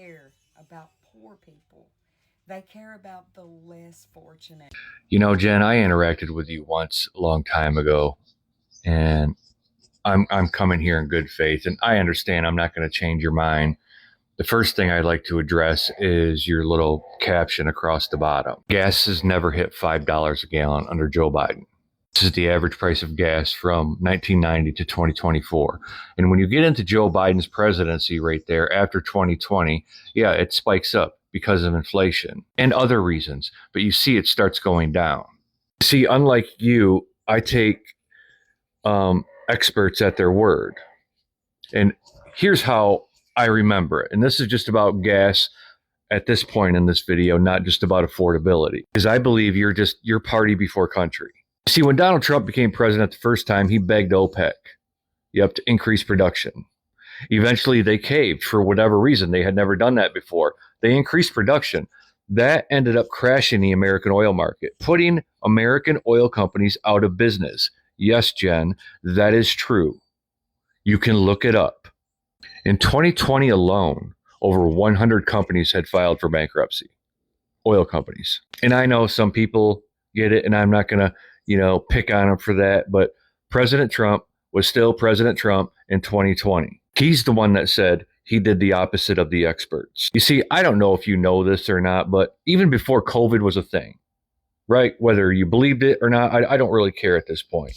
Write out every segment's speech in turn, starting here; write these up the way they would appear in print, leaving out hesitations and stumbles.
care about poor people. They care about the less fortunate. You know, Jen, I interacted with you once a long time ago, and I'm coming here in good faith, and I understand I'm not going to change your mind. The first thing I'd like to address is your little caption across the bottom. Gas has never hit $5 a gallon under Joe Biden. This is the average price of gas from 1990 to 2024. And when you get into Joe Biden's presidency right there after 2020, yeah, it spikes up because of inflation and other reasons. But you see it starts going down. See, unlike you, I take experts at their word. And here's how I remember it. And this is just about gas at this point in this video, not just about affordability. Because I believe you're party before country. See, when Donald Trump became president the first time, he begged OPEC, to increase production. Eventually, they caved for whatever reason. They had never done that before. They increased production. That ended up crashing the American oil market, putting American oil companies out of business. Yes, Jen, that is true. You can look it up. In 2020 alone, over 100 companies had filed for bankruptcy, oil companies. And I know some people get it, and I'm not going to, pick on him for that. But President Trump was still President Trump in 2020. He's the one that said he did the opposite of the experts. You see, I don't know if you know this or not, but even before COVID was a thing, right? Whether you believed it or not, I don't really care at this point.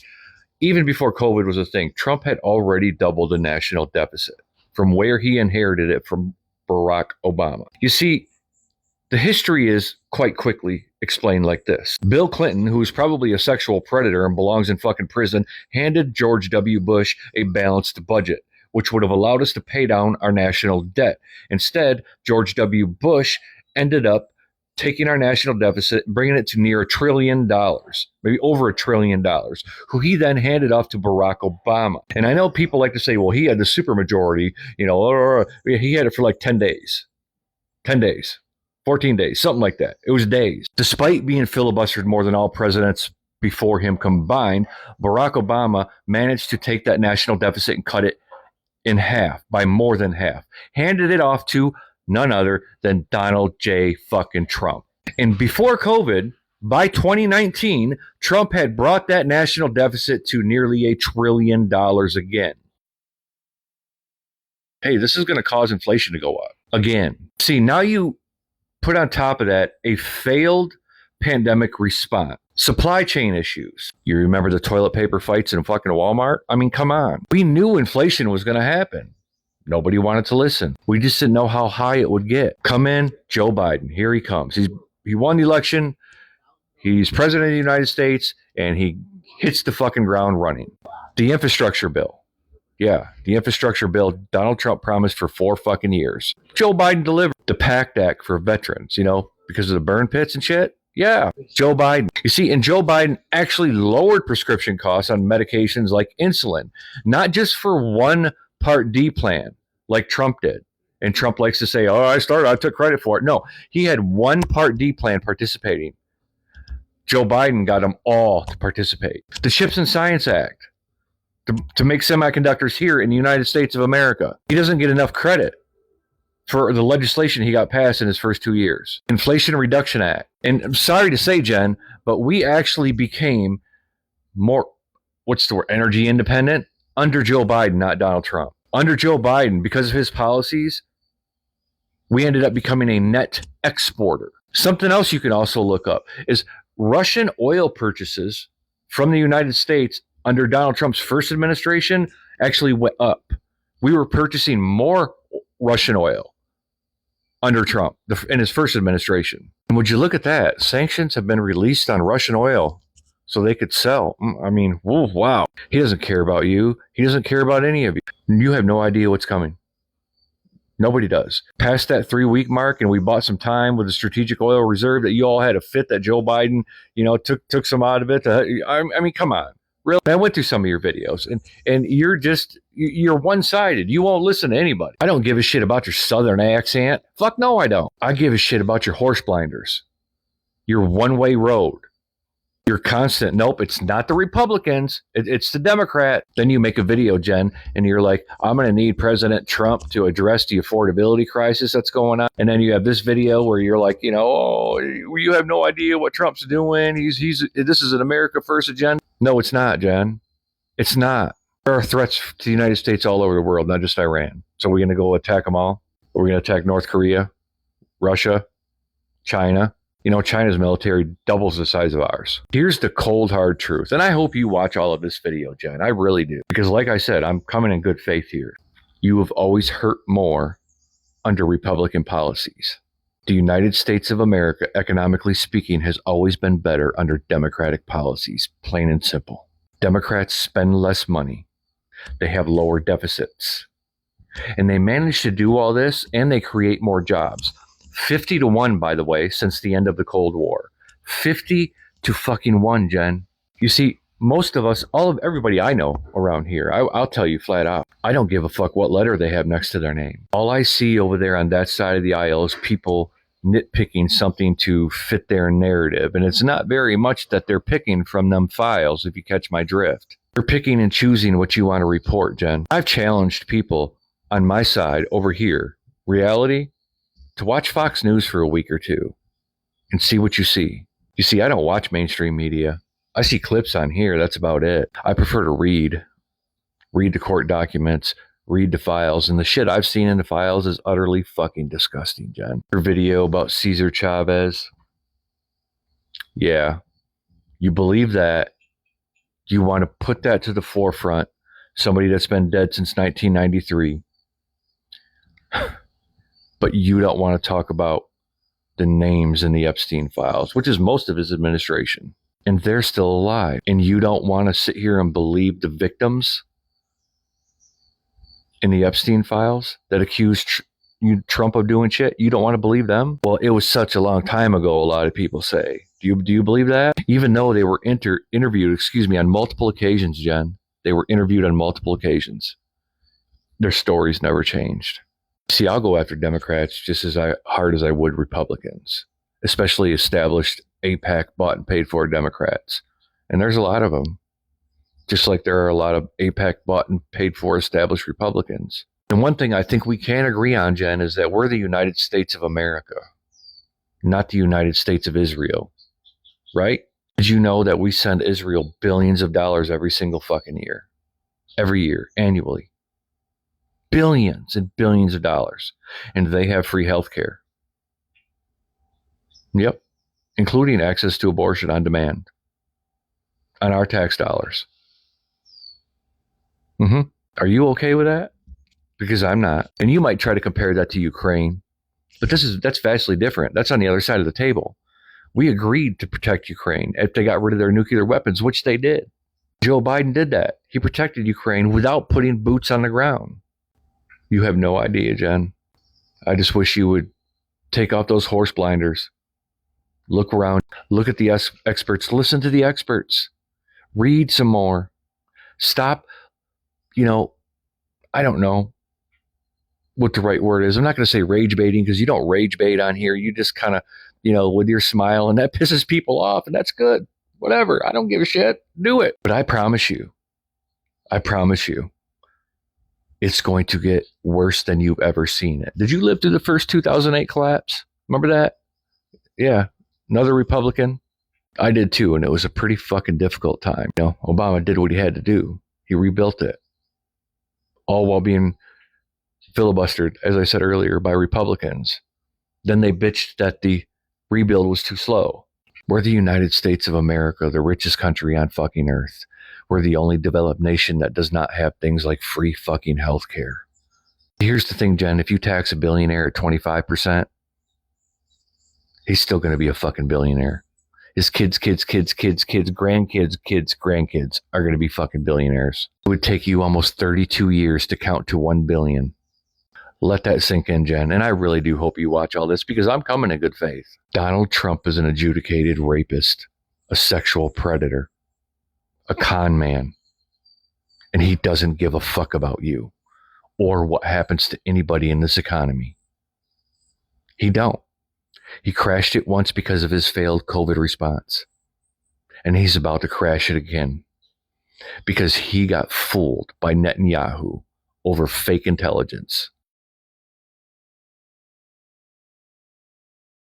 Even before COVID was a thing, Trump had already doubled the national deficit from where he inherited it from Barack Obama. You see, the history is quite quickly explained like this. Bill Clinton, who's probably a sexual predator and belongs in fucking prison, handed George W. Bush a balanced budget, which would have allowed us to pay down our national debt. Instead, George W. Bush ended up taking our national deficit, bringing it to near $1 trillion, maybe over $1 trillion, who he then handed off to Barack Obama. And I know people like to say, well, he had the supermajority, he had it for like 10 days, 14 days, something like that. It was days. Despite being filibustered more than all presidents before him combined, Barack Obama managed to take that national deficit and cut it in half, by more than half, handed it off to none other than Donald J. fucking Trump. And before COVID, by 2019, Trump had brought that national deficit to nearly $1 trillion again. Hey, this is going to cause inflation to go up again. See, now you put on top of that a failed pandemic response. Supply chain issues. You remember the toilet paper fights in fucking Walmart? I mean, come on. We knew inflation was going to happen. Nobody wanted to listen. We just didn't know how high it would get. Come in, Joe Biden. Here he comes. He won the election. He's president of the United States, and he hits the fucking ground running. The infrastructure bill. Yeah, the infrastructure bill Donald Trump promised for 4 fucking years. Joe Biden delivered. The PACT Act for veterans, because of the burn pits and shit. Yeah, Joe Biden. You see, and Joe Biden actually lowered prescription costs on medications like insulin, not just for one Part D plan like Trump did. And Trump likes to say, I took credit for it. No, he had one Part D plan participating. Joe Biden got them all to participate. The CHIPS and Science Act to make semiconductors here in the United States of America. He doesn't get enough credit for the legislation he got passed in his first 2 years. Inflation Reduction Act. And I'm sorry to say, Jen, but we actually became more, energy independent under Joe Biden, not Donald Trump. Under Joe Biden, because of his policies, we ended up becoming a net exporter. Something else you can also look up is Russian oil purchases from the United States under Donald Trump's first administration actually went up. We were purchasing more Russian oil under Trump in his first administration. And would you look at that? Sanctions have been released on Russian oil so they could sell. I mean, whoa, wow. He doesn't care about you. He doesn't care about any of you. You have no idea what's coming. Nobody does. Past that 3-week mark, and we bought some time with the strategic oil reserve that you all had a fit that Joe Biden, took some out of it. I mean, come on. Really? I went through some of your videos, and you're one-sided. You won't listen to anybody. I don't give a shit about your southern accent. Fuck no, I don't. I give a shit about your horse blinders. Your one-way road. You're constant. Nope, it's not the Republicans. It's the Democrat. Then you make a video, Jen, and you're like, I'm going to need President Trump to address the affordability crisis that's going on. And then you have this video where you're like, oh, you have no idea what Trump's doing. This is an America First agenda. No, it's not, Jen. It's not. There are threats to the United States all over the world, not just Iran. So we're going to go attack them all? Are we going to attack North Korea, Russia, China? China's military doubles the size of ours. Here's the cold, hard truth. And I hope you watch all of this video, Jen. I really do. Because like I said, I'm coming in good faith here. You have always hurt more under Republican policies. The United States of America, economically speaking, has always been better under Democratic policies, plain and simple. Democrats spend less money. They have lower deficits. And they manage to do all this, and they create more jobs. 50-1, by the way, since the end of the Cold War. 50-1, Jen. You see, most of us, everybody I know around here, I'll tell you flat out, I don't give a fuck what letter they have next to their name. All I see over there on that side of the aisle is people nitpicking something to fit their narrative. And it's not very much that they're picking from them files, if you catch my drift. They're picking and choosing what you want to report, Jen. I've challenged people on my side over here, reality, to watch Fox News for a week or two and see what you see. You see, I don't watch mainstream media. I see clips on here. That's about it. I prefer to read the court documents, read the files. And the shit I've seen in the files is utterly fucking disgusting, Jen. Your video about Cesar Chavez. Yeah. You believe that. You want to put that to the forefront. Somebody that's been dead since 1993. But you don't want to talk about the names in the Epstein files, which is most of his administration. And they're still alive. And you don't want to sit here and believe the victims in the Epstein files that accused Trump of doing shit. You don't want to believe them? Well, it was such a long time ago, a lot of people say. Do you believe that? Even though they were interviewed, on multiple occasions, Jen. They were interviewed on multiple occasions. Their stories never changed. See, I'll go after Democrats just as hard as I would Republicans, especially established AIPAC bought and paid for Democrats. And there's a lot of them, just like there are a lot of AIPAC bought and paid for established Republicans. And one thing I think we can agree on, Jen, is that we're the United States of America, not the United States of Israel, right? Did you know that we send Israel billions of dollars every single fucking year, annually? Billions and billions of dollars. And they have free health care. Yep. Including access to abortion on demand. On our tax dollars. Are you okay with that? Because I'm not. And you might try to compare that to Ukraine. But that's vastly different. That's on the other side of the table. We agreed to protect Ukraine if they got rid of their nuclear weapons, which they did. Joe Biden did that. He protected Ukraine without putting boots on the ground. You have no idea, Jen. I just wish you would take off those horse blinders. Look around. Look at the experts. Listen to the experts. Read some more. Stop, I don't know what the right word is. I'm not going to say rage baiting because you don't rage bait on here. You just kind of, with your smile, and that pisses people off, and that's good. Whatever. I don't give a shit. Do it. But I promise you, it's going to get worse than you've ever seen it. Did you live through the first 2008 collapse? Remember that? Yeah. Another Republican. I did too, and it was a pretty fucking difficult time. Obama did what he had to do. He rebuilt it. All while being filibustered, as I said earlier, by Republicans. Then they bitched that the rebuild was too slow. We're the United States of America, the richest country on fucking earth. We're the only developed nation that does not have things like free fucking health care. Here's the thing, Jen. If you tax a billionaire at 25%, he's still going to be a fucking billionaire. His kids, grandkids are going to be fucking billionaires. It would take you almost 32 years to count to 1 billion. Let that sink in, Jen. And I really do hope you watch all this because I'm coming in good faith. Donald Trump is an adjudicated rapist, a sexual predator, a con man. And he doesn't give a fuck about you or what happens to anybody in this economy. He don't. He crashed it once because of his failed COVID response. and he's about to crash it again because he got fooled by Netanyahu over fake intelligence.